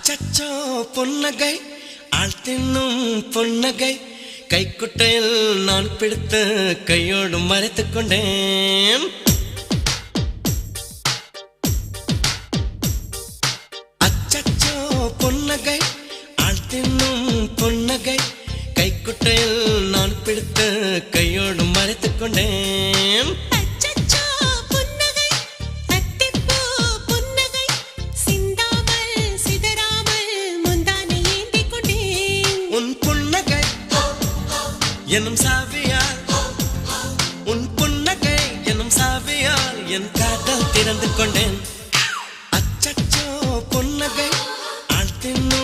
அச்சச்சோ பொன்னகை ஆழ்த்தின்னும் பொன்னகை கைக்குட்டையில் நான் பிடித்து கையோடு மறைத்துக் கொண்டேன். அச்சச்சோ பொன்னகை ஆழ்த்தின்னும் பொன்னகை கைக்குட்டையில் நான் பிடித்து கையோடு மறைத்துக் கொண்டேன். எனும் சாவியால் உன் புன்னகை எனும் சாவியால் என் காதல் திறந்து கொண்டேன். அச்சச்சோ பொன்னகை ஆழ்த்தின்னும்